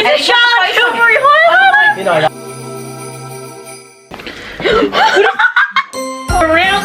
Is it Charlotte Tilbury highlighter? You know that. Around.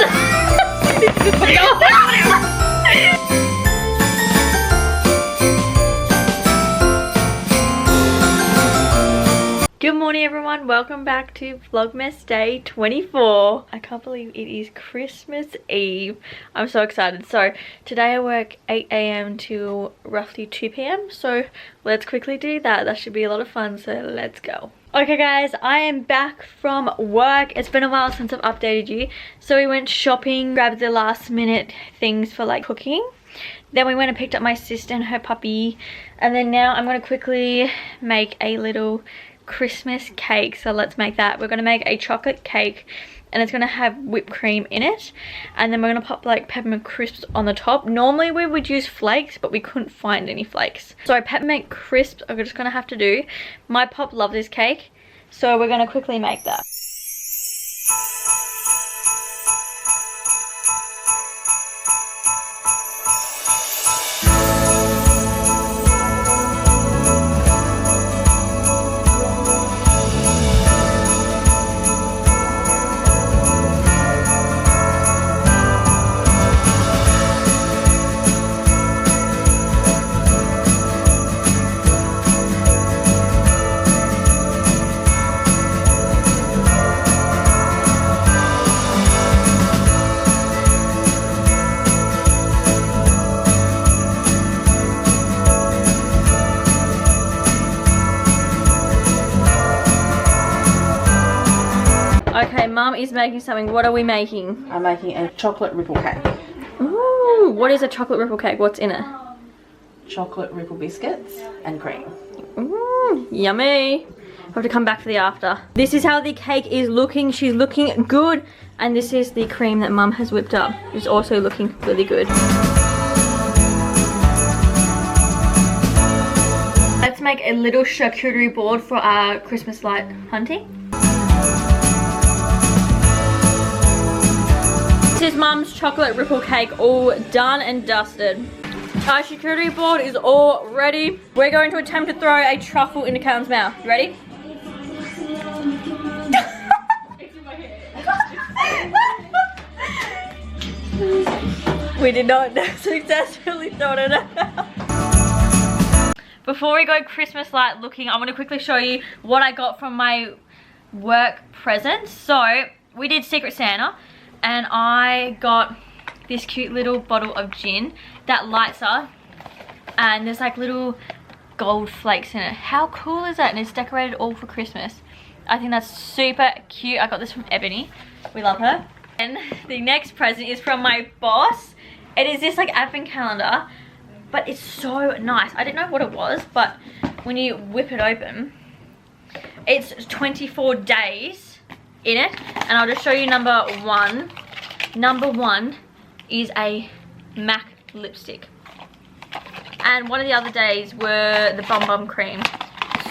Good morning everyone, welcome back to Vlogmas day 24. I can't believe it is Christmas Eve. I'm so excited. So today I work 8 AM to roughly 2 PM. So let's quickly do that. That should be a lot of fun, so let's go. Okay guys, I am back from work. It's been a while since I've updated you. So we went shopping, grabbed the last minute things for like cooking. Then we went and picked up my sister and her puppy. And then now I'm going to quickly make a little Christmas cake. So let's make that. We're going to make a chocolate cake and it's going to have whipped cream in it. And then we're going to pop like peppermint crisps on the top. Normally we would use flakes, but we couldn't find any flakes. So peppermint crisps are just going to have to do. My pop loves this cake. So we're going to quickly make that. Okay, Mum is making something. What are we making? I'm making a chocolate ripple cake. Ooh, what is a chocolate ripple cake? What's in it? Chocolate ripple biscuits and cream. Ooh, yummy. I have to come back for the after. This is how the cake is looking. She's looking good. And this is the cream that Mum has whipped up. It's also looking really good. Let's make a little charcuterie board for our Christmas light hunting. This is Mum's chocolate ripple cake all done and dusted. Our charcuterie board is all ready. We're going to attempt to throw a truffle into Callum's mouth. You ready? We did not successfully throw it in her mouth. Before we go Christmas light looking, I want to quickly show you what I got from my work presents. So we did Secret Santa. And I got this cute little bottle of gin that lights up. And there's like little gold flakes in it. How cool is that? And it's decorated all for Christmas. I think that's super cute. I got this from Ebony. We love her. And the next present is from my boss. It is this like advent calendar. But it's so nice. I didn't know what it was. But when you whip it open, it's 24 days. In it, and I'll just show you number one. Number one is a MAC lipstick, and one of the other days were the Bum Bum cream.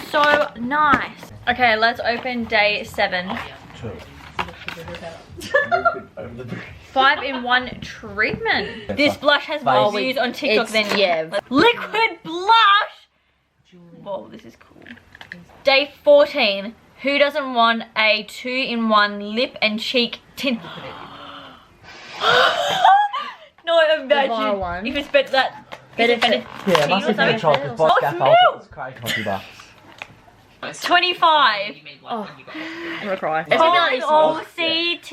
So nice. Okay, let's open day 7. 5-in-1 treatment. This blush has more views on TikTok than yeah. Liquid blush. Whoa, this is cool. Day 14. Who doesn't want a 2-in-1 lip and cheek tint? No, imagine if it's better that. Yeah, it must have been chocolate box gap. It's crazy, $20. 25. Oh, I'm gonna cry. It's calling all CT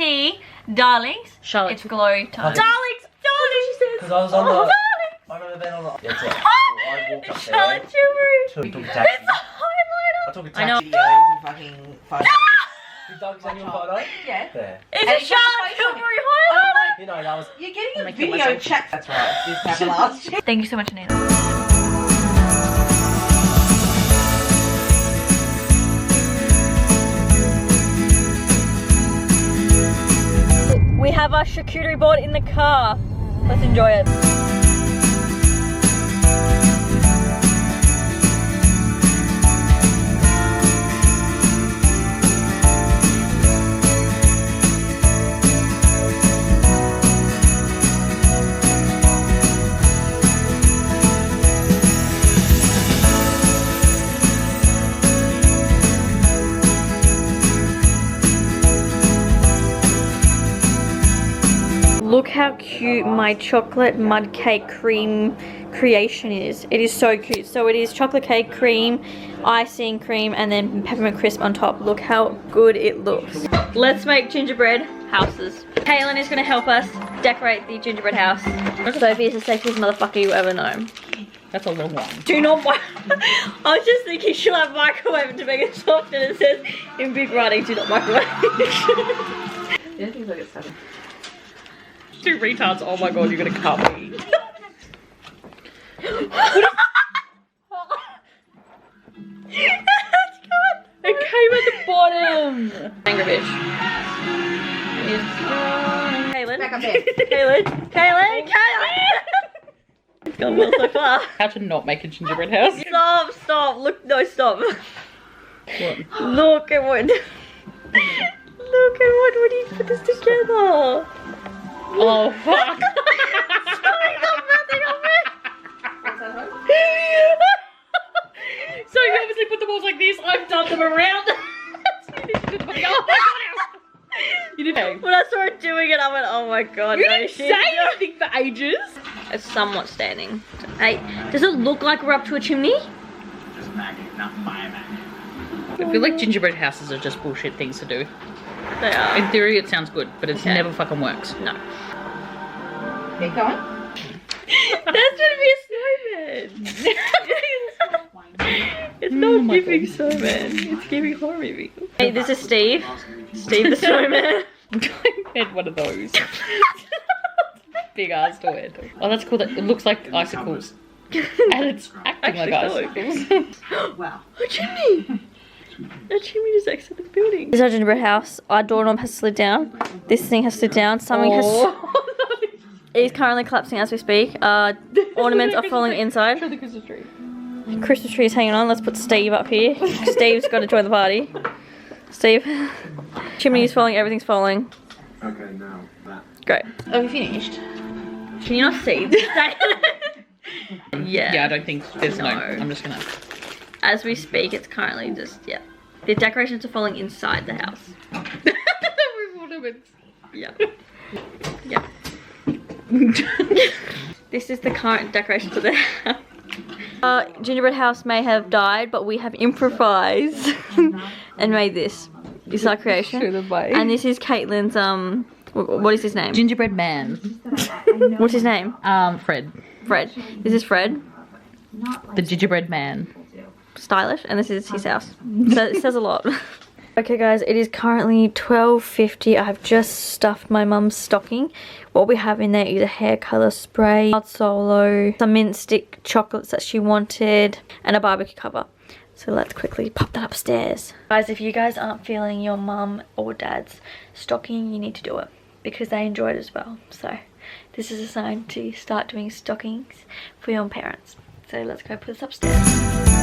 darlings. Charlotte. It's glow time. Darlings, she says. Because I was on the. Darlings. I remember being on the. That's it. I walked up Charlotte there. Tilbury. Took a taxi. It's a highlighter. I took a I know. taxi. Videos and fucking photos. Did Doug send you a photo? Yeah. There. Is it Charlotte Tilbury highlighter? You know, that was. You're getting a video chat. That's right. This happened last year. Thank you so much, Nina. We have our charcuterie board in the car. Let's enjoy it. how cute my chocolate mud cake cream creation is. It is so cute. So it is chocolate cake cream, icing cream, and then peppermint crisp on top. Look how good it looks. Let's make gingerbread houses. Kaylin is going to help us decorate the gingerbread house. Sophie is the sexiest motherfucker you ever know. That's a long one. Do not I was just thinking, should I microwave it to make it soft? And it says in big writing, do not microwave. Yeah, things like it's seven. Two retards, oh my god, you're gonna cut me. It came at the bottom. Angry bitch. Kaylin. Back up there. Kaylin. It's gone well so far. How to not make a gingerbread house. Stop. Look, no, stop. What? Look at what. Look at what when you put this together. Oh fuck. Sorry, got nothing on me. So you obviously put the balls like this, I've done them around. You did. When I saw her doing it, I went, oh my god. You no, didn't shit. say anything for ages. It's somewhat standing. Hey, does it look like we're up to a chimney? Just magnet, not fire magnet. I feel like gingerbread houses are just bullshit things to do. They are. In theory it sounds good, but it's Okay. never fucking works. No. Keep going. That's gonna be a snowman. It's not my giving snowman. It's giving horror movie. Hey, this is Steve. Steve the snowman. I'm going to bed one of those. Big ass to it. Oh, that's cool. That it looks like icicles. And it's acting like icicles. Wow. A chimney. A chimney just exited the building. This is our gingerbread house. Our doorknob has slid down. This thing has slid down. Something has... It is currently collapsing as we speak. Ornaments are falling inside. Show the Christmas tree. Christmas tree is hanging on. Let's put Steve up here. Steve's got to join the party. Steve. Chimney's falling. Everything's falling. Okay, now that. Great. Are we finished? Can you not see this? Yeah, I don't think there's no. No. I'm just gonna. As we speak, it's currently just, yeah. The decorations are falling inside the house. Yeah. Yeah. This is the current decoration for the house. Gingerbread house may have died, but we have improvised and made this. This is our creation. And this is Caitlin's, what is his name? Gingerbread man. What's his name? Fred. Fred. This is Fred. The gingerbread man. Stylish, and this is his house. So it says a lot. Okay guys, it is currently 12:50. I've just stuffed my mum's stocking. What we have in there is a hair colour spray, solo, some mint stick chocolates that she wanted, and a barbecue cover. So let's quickly pop that upstairs. Guys, if you guys aren't feeling your mum or dad's stocking, you need to do it because they enjoy it as well. So this is a sign to start doing stockings for your parents. So let's go put this upstairs.